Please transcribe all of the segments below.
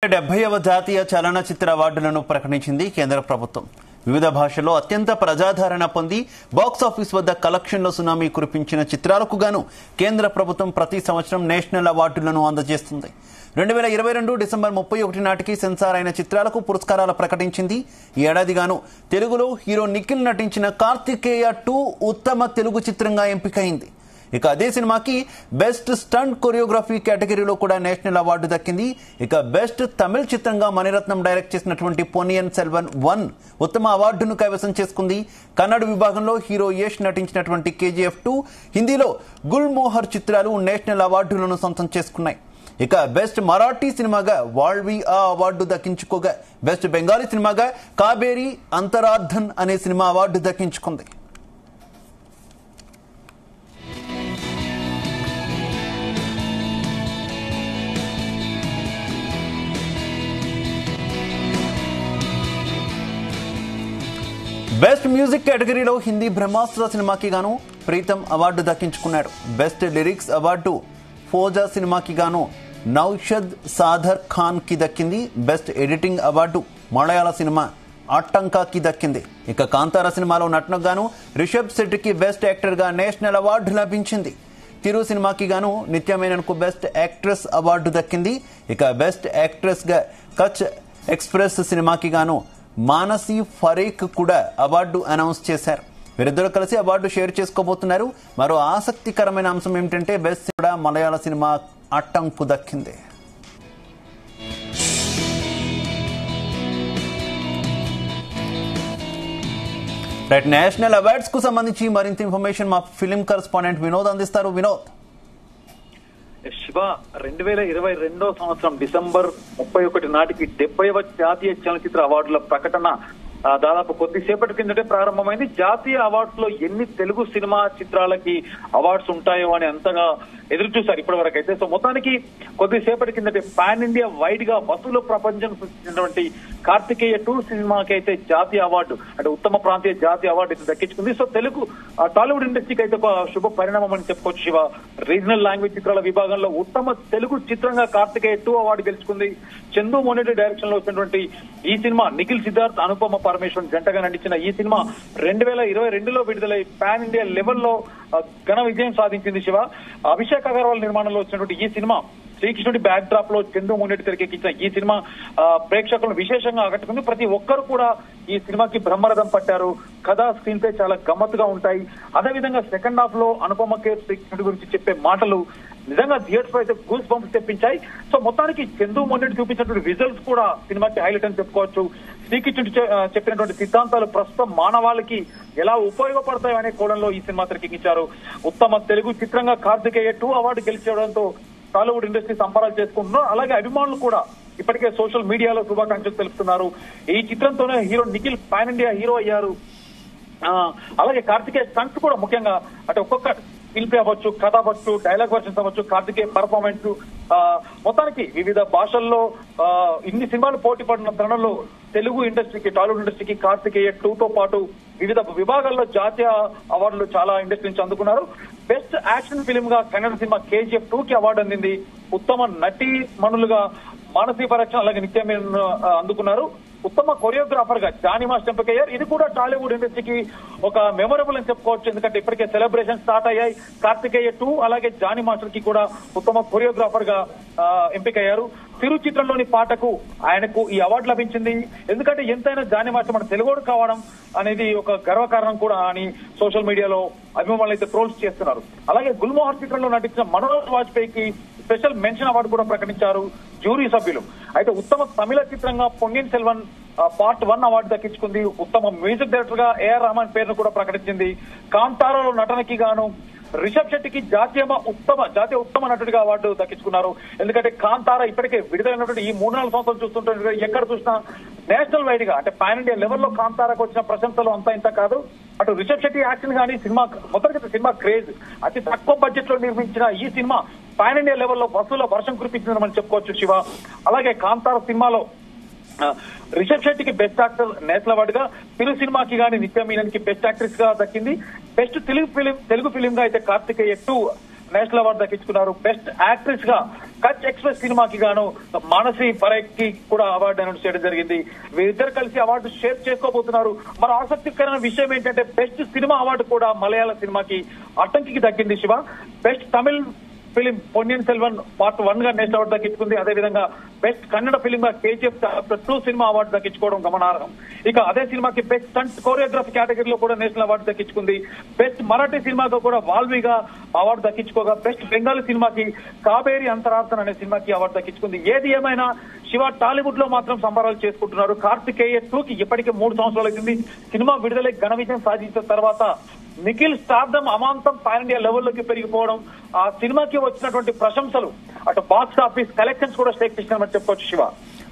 70వ జాతీయ చలనచిత్ర అవార్డులను ప్రకటించింది కేంద్ర ప్రభుత్వం. వివిధ భాషల్లో అత్యంత ప్రజాదరణ పొంది బాక్సాఫీస్ వద్ద కలెక్షన్ల సునామీ కురిపించిన చిత్రాలకు గాను కేంద్ర ప్రభుత్వం ప్రతి సంవత్సరం నేషనల్ అవార్డులను అందజేస్తుంది. 2022 డిసెంబర్ 31 నాటికి సెన్సార్ అయిన చిత్రాలకు పురస్కారాలు ప్రకటించింది. ఈ ఏడాది గాను తెలుగులో హీరో నిఖిల్ నటించిన కార్తికేయ 2 ఉత్తమ తెలుగు చిత్రంగా ఎంపికైంది. ఇక అదే సినిమాకి బెస్ట్ స్టంట్ కొరియోగ్రఫీ కేటగిరీలో కూడా నేషనల్ అవార్డు దక్కింది. ఇక బెస్ట్ తమిళ చిత్రంగా మణిరత్నం డైరెక్ట్ చేసినటువంటి పొన్నియిన్ సెల్వన్ 1 ఉత్తమ అవార్డును కైవసం చేసుకుంది. కన్నడ విభాగంలో హీరో యష్ నటించినటువంటి KGF 2, హిందీలో గుల్మోహర్ చిత్రాలు నేషనల్ అవార్డులను సొంతం చేసుకున్నాయి. ఇక బెస్ట్ మరాఠీ సినిమాగా వాల్వి ఆ అవార్డు దక్కించుకోగా బెస్ట్ బెంగాలీ సినిమాగా కాబేరి అంతరార్థన్ అనే సినిమా అవార్డు దక్కించుకుంది. బెస్ట్ మ్యూజిక్ కేటగిరీలో హిందీ బ్రహ్మాస్త్ర సినిమాకి గాను ప్రీతం అవార్డు దక్కించుకున్నాడు. బెస్ట్ లిరిక్స్ అవార్డు ఫోజా సినిమాకి గాను నౌషద్ సాదర్ ఖాన్ కి దక్కింది. బెస్ట్ ఎడిటింగ్ అవార్డు మలయాళ సినిమా ఆట్టంకాకి దక్కింది. ఇక కాంతారా సినిమాలో నటనకు గాను రిషబ్ శెట్టికి బెస్ట్ యాక్టర్ గా నేషనల్ అవార్డు లభించింది. తిరు సినిమాకి గాను నిత్య మేనన్కు బెస్ట్ యాక్ట్రెస్ అవార్డు దక్కింది. ఇక బెస్ట్ యాక్ట్రెస్ గా కచ్ ఎక్స్ప్రెస్ సినిమాకి గాను మానసి ఫరేక్ కూడా అవార్డు అనౌన్స్ చేశారు. వీరిద్దరూ కలిసి అవార్డు షేర్ చేసుకోబోతున్నారు. మరో ఆసక్తికరమైన అంశం ఏమిటంటే బెస్ట్ కూడా మలయాళ సినిమా అట్టంకు దక్కింది. రైట్, నేషనల్ అవార్డ్స్ కు సంబంధించి మరింత ఇన్ఫర్మేషన్ మా ఫిలిం కరెస్పాండెంట్ వినోద్ అందిస్తారు. వినోద్. శివ, 2022 సంవత్సరం డిసెంబర్ 31 నాటికి 70వ జాతీయ చలనచిత్ర అవార్డుల ప్రకటన దాదాపు కొద్దిసేపటి కిందటే ప్రారంభమైంది. జాతీయ అవార్డ్స్ లో ఎన్ని తెలుగు సినిమా చిత్రాలకి అవార్డ్స్ ఉంటాయో అని అంతగా ఎదురు చూశారు ఇప్పటి వరకు అయితే. సో మొత్తానికి కొద్దిసేపటి కిందటే పాన్ ఇండియా వైడ్ గా వసూలు ప్రపంచం సృష్టించినటువంటి కార్తికేయ 2 సినిమాకి అయితే జాతీయ అవార్డు అంటే ఉత్తమ ప్రాంతీయ జాతీయ అవార్డు అయితే దక్కించుకుంది. సో తెలుగు టాలీవుడ్ ఇండస్ట్రీకి అయితే ఒక శుభ పరిణామం అని చెప్పుకోవచ్చు శివ. రీజనల్ లాంగ్వేజ్ చిత్రాల విభాగంలో ఉత్తమ తెలుగు చిత్రంగా కార్తికేయ 2 అవార్డు గెలుచుకుంది. చందు మొండెడ్డి డైరెక్షన్ లో వచ్చినటువంటి ఈ సినిమా నిఖిల్ సిద్ధార్థ్ అనుపమ పరమేశ్వరన్ జంటగా నటించిన ఈ సినిమా 2022లో విడుదలై పాన్ ఇండియా లెవెల్లో ఘన విజయం సాధించింది శివ. అభిషేక్ అగర్వాల్ నిర్మాణంలో వచ్చినటువంటి ఈ సినిమా శ్రీకృష్ణుడి బ్యాక్ డ్రాప్ లో చందు మొండెడ్డి తెరకెక్కించిన ఈ సినిమా ప్రేక్షకులను విశేషంగా ఆకట్టుకుంది. ప్రతి ఒక్కరు కూడా ఈ సినిమాకి బ్రహ్మరథం పట్టారు. కథ, స్క్రీన్ ప్లే చాలా గమ్మత్తుగా ఉంటాయి. అదేవిధంగా సెకండ్ హాఫ్ లో అనుపమ కేర్ శ్రీకృష్ణుడి గురించి చెప్పే మాటలు నిజంగా థియేటర్స్ లో అయితే గూస్ బంప్స్ తెప్పించాయి. సో మొత్తానికి చందు మొండెడ్డి చూపించినటువంటి విజువల్స్ కూడా సినిమాకి హైలైట్ అని చెప్పుకోవచ్చు. శ్రీకృష్ణుడు చెప్పినటువంటి సిద్ధాంతాలు ప్రస్తుతం మానవాళికి ఎలా ఉపయోగపడతాయో అనే కోణంలో ఈ సినిమా తెరకెక్కించారు. ఉత్తమ తెలుగు చిత్రంగా కార్తికేయ 2 అవార్డు గెలిచేయడంతో టాలీవుడ్ ఇండస్ట్రీ సంబరాలు చేసుకుంటున్నారు. అలాగే అభిమానులు కూడా ఇప్పటికే సోషల్ మీడియాలో శుభాకాంక్షలు తెలుపుతున్నారు. ఈ చిత్రంతోనే hero Nikhil pan India hero అయ్యారు. అలాగే కార్తికేయ స్టంట్స్ కూడా ముఖ్యంగా అంటే ఒక్కొక్క శిల్పి అవ్వచ్చు, కథ అవ్వచ్చు, డైలాగ్ వర్షన్స్ అవ్వచ్చు, కార్తికేయ పర్ఫార్మెన్స్ మొత్తానికి వివిధ భాషల్లో ఇన్ని సినిమాలు పోటీ పడిన తరుణంలో తెలుగు ఇండస్ట్రీకి, టాలీవుడ్ ఇండస్ట్రీకి కార్తికేయ 2తో పాటు వివిధ విభాగాల్లో జాతీయ అవార్డులు చాలా ఇండస్ట్రీ నుంచి అందుకున్నారు. బెస్ట్ యాక్షన్ ఫిల్మ్ గా కన్నడ సినిమా KGF 2కి అవార్డు అందింది. ఉత్తమ నటీ మణులుగా మానసీ పరక్షణ అలాగే నిత్య మేనన్ అందుకున్నారు. ఉత్తమ కొరియోగ్రాఫర్ గా జానీ మాస్టర్ ఎంపికయ్యారు. ఇది కూడా టాలీవుడ్ ఇండస్ట్రీకి ఒక మెమొరబుల్ అని చెప్పుకోవచ్చు. ఎందుకంటే ఇప్పటికే సెలబ్రేషన్ స్టార్ట్ అయ్యాయి. కార్తికేయ 2 అలాగే జానీ మాస్టర్ కి కూడా ఉత్తమ కొరియోగ్రాఫర్ గా ఎంపికయ్యారు. తిరు చిత్రంలోని పాటకు ఆయనకు ఈ అవార్డు లభించింది. ఎందుకంటే ఎంతైనా జానీ మాస్టర్ మన తెలుగుడు కావడం అనేది ఒక గర్వకారణం కూడా అని సోషల్ మీడియాలో అభిమానులు అయితే ట్రోల్స్ చేస్తున్నారు. అలాగే గుల్మోహర్ చిత్రంలో నటించిన మనోజ్ వాజ్పేయికి స్పెషల్ మెన్షన్ అవార్డు కూడా ప్రకటించారు జ్యూరీ సభ్యులు. అయితే ఉత్తమ తమిళ చిత్రంగా పొన్నియిన్ సెల్వన్ పార్ట్ 1 అవార్డు దక్కించుకుంది. ఉత్తమ మ్యూజిక్ డైరెక్టర్ గా AR రెహమాన్ పేరును కూడా ప్రకటించింది. కాంతారాలో నటనకి గాను రిషబ్ శెట్టికి జాతీయ ఉత్తమ నటుడిగా అవార్డు దక్కించుకున్నారు. ఎందుకంటే కాంతారా ఇప్పటికే విడుదలైనటువంటి ఈ 3-4 సంవత్సరాలు చూస్తుంటే ఎక్కడ చూసినా నేషనల్ వైడ్ గా అంటే పాన్ ఇండియా లెవెల్లో కాంతారాకు వచ్చిన ప్రశంసలు అంతా ఇంత కాదు. అటు రిషబ్ శెట్టి యాక్షన్ కానీ సినిమా మొత్తానికి సినిమా క్రేజ్ అతి తక్కువ బడ్జెట్ లో నిర్మించిన ఈ సినిమా పాన్ ఇండియా లెవెల్లో వసూల వర్షం కురిపించిందని చెప్పుకోవచ్చు శివ. అలాగే కాంతారా సినిమాలో రిషబ్ శెట్టికి బెస్ట్ యాక్టర్ నేషనల్ అవార్డు గా, తిరు సినిమాకి గానీ నిత్య మీనన్ కి బెస్ట్ యాక్ట్రెస్ గా దక్కింది. బెస్ట్ తెలుగు ఫిలిం గా అయితే కార్తికేయ 2 నేషనల్ అవార్డు దక్కించుకున్నారు. బెస్ట్ యాక్ట్రెస్ గా కచ్ ఎక్స్ప్రెస్ సినిమాకి గాను మానసి పరేఖ్ కి కూడా అవార్డు అనౌన్స్ చేయడం జరిగింది. వీరిద్దరు కలిసి అవార్డు షేర్ చేసుకోబోతున్నారు. మరో ఆసక్తికరమైన విషయం ఏంటంటే బెస్ట్ సినిమా అవార్డు కూడా మలయాళ సినిమాకి అట్టంకికి దక్కింది Shiva. Best Tamil film Ponniyin Selvan part 1 గా నేషనల్ అవార్డు దక్కించుకుంది. అదేవిధంగా బెస్ట్ కన్నడ ఫిలిం గా KGF చాప్టర్ 2 సినిమా అవార్డు దక్కించుకోవడం గమనార్హం. ఇక అదే సినిమాకి బెస్ట్ స్టంట్ కోరియోగ్రఫీ కేటగిరీలో కూడా నేషనల్ అవార్డు దక్కించుకుంది. బెస్ట్ మరాఠీ సినిమాగా కూడా వాల్మీగా అవార్డు దక్కించుకోగా బెస్ట్ బెంగాలీ సినిమాకి కావేరి అంతరార్థన్ అనే సినిమాకి అవార్డు దక్కించుకుంది. ఏది ఏమైనా శివ టాలీవుడ్ లో మాత్రం సంబరాలు చేసుకుంటున్నారు. కార్తికేయ 2 కి ఇప్పటికే 3 సంవత్సరాలు అవుతుంది. సినిమా విడుదలై ఘన విజయం సాధించిన తర్వాత నిఖిల్ స్టార్డమ్ అమాంతం పాన్ ఇండియా లెవెల్లోకి పెరిగిపోవడం, ఆ సినిమాకి వచ్చినటువంటి ప్రశంసలు అటు బాక్స్ ఆఫీస్ కలెక్షన్స్ కూడా స్టేక్ చేసినామని చెప్పొచ్చు శివ.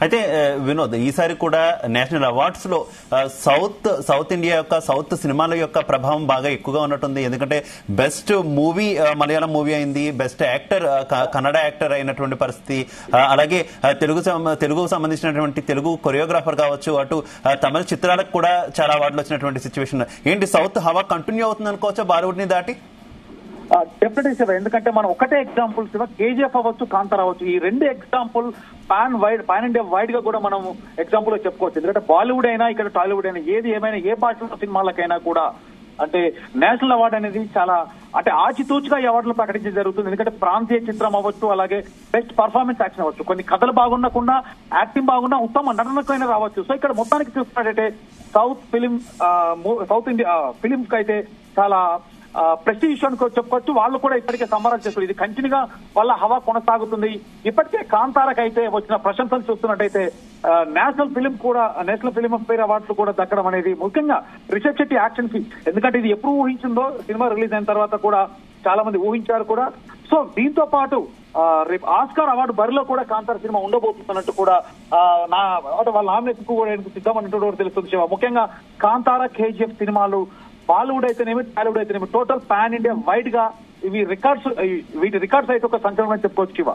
అయితే వినోద్, ఈసారి కూడా నేషనల్ అవార్డ్స్ లో సౌత్ ఇండియా యొక్క సౌత్ సినిమాల యొక్క ప్రభావం బాగా ఎక్కువగా ఉన్నట్టుంది. ఎందుకంటే బెస్ట్ మూవీ మలయాళం మూవీ అయింది, బెస్ట్ యాక్టర్ కన్నడ యాక్టర్ అయినటువంటి పరిస్థితి, అలాగే తెలుగుకు సంబంధించినటువంటి తెలుగు కొరియోగ్రాఫర్ కావచ్చు, అటు తమిళ చిత్రాలకు కూడా చాలా అవార్డులు వచ్చినటువంటి సిచ్యువేషన్. ఏంటి సౌత్ హవా కంటిన్యూ అవుతుంది అనుకోవచ్చా బాలీవుడ్ ని దాటి? డెఫినెట్లీ శివ, ఎందుకంటే మనం ఒకటే ఎగ్జాంపుల్ శివ, KGF అవ్వచ్చు, కాంతార అవ్వచ్చు, ఈ 2 ఎగ్జాంపుల్ పాన్ ఇండియా వైడ్ గా కూడా మనం ఎగ్జాంపుల్ గా చెప్పుకోవచ్చు. ఎందుకంటే బాలీవుడ్ అయినా ఇక్కడ టాలీవుడ్ అయినా ఏది ఏమైనా ఏ భాషలో సినిమాలకైనా కూడా అంటే నేషనల్ అవార్డు అనేది చాలా అంటే ఆచితూచిగా ఈ అవార్డులు ప్రకటించడం జరుగుతుంది. ఎందుకంటే ప్రాంతీయ చిత్రం అవ్వచ్చు, అలాగే బెస్ట్ పర్ఫార్మెన్స్ యాక్షన్ అవ్వచ్చు, కొన్ని కథలు బాగున్నకుండా యాక్టింగ్ బాగున్నా ఉత్తమ నటనకైనా రావచ్చు. సో ఇక్కడ మొత్తానికి చూస్తున్నట్టయితే సౌత్ ఇండియా ఫిలింస్ కి అయితే చాలా ప్రెస్టీజ్ అని చెప్పుకోవచ్చు. వాళ్ళు కూడా ఇప్పటికే సంబరాలు చేస్తారు. ఇది కంటిన్యూగా వాళ్ళ హవా కొనసాగుతుంది. ఇప్పటికే కాంతారకు అయితే వచ్చిన ప్రశంసలు చూస్తున్నట్టయితే నేషనల్ ఫిలిం ఫేర్ అవార్డులు కూడా దక్కడం అనేది ముఖ్యంగా రిషబ్ శెట్టి యాక్షన్ ఫిల్మ్, ఎందుకంటే ఇది ఎప్పుడు ఊహించిందో సినిమా రిలీజ్ అయిన తర్వాత కూడా చాలా మంది ఊహించారు కూడా. సో దీంతో పాటు రేపు ఆస్కార్ అవార్డు బరిలో కూడా కాంతార సినిమా ఉండబోతున్నట్టు కూడా వాళ్ళ నామినేషన్ కూడా సిద్ధమన్నట్టు కూడా తెలుస్తుంది శివ. ముఖ్యంగా కాంతార, KGF సినిమాలు బాలీవుడ్ అయితేనేమి టాలీవుడ్ అయితేనేమి టోటల్ పాన్ ఇండియా వైడ్ గా వీటి రికార్డ్స్ అయితే ఒక సంచలనం చెప్పుకోవచ్చు శివ.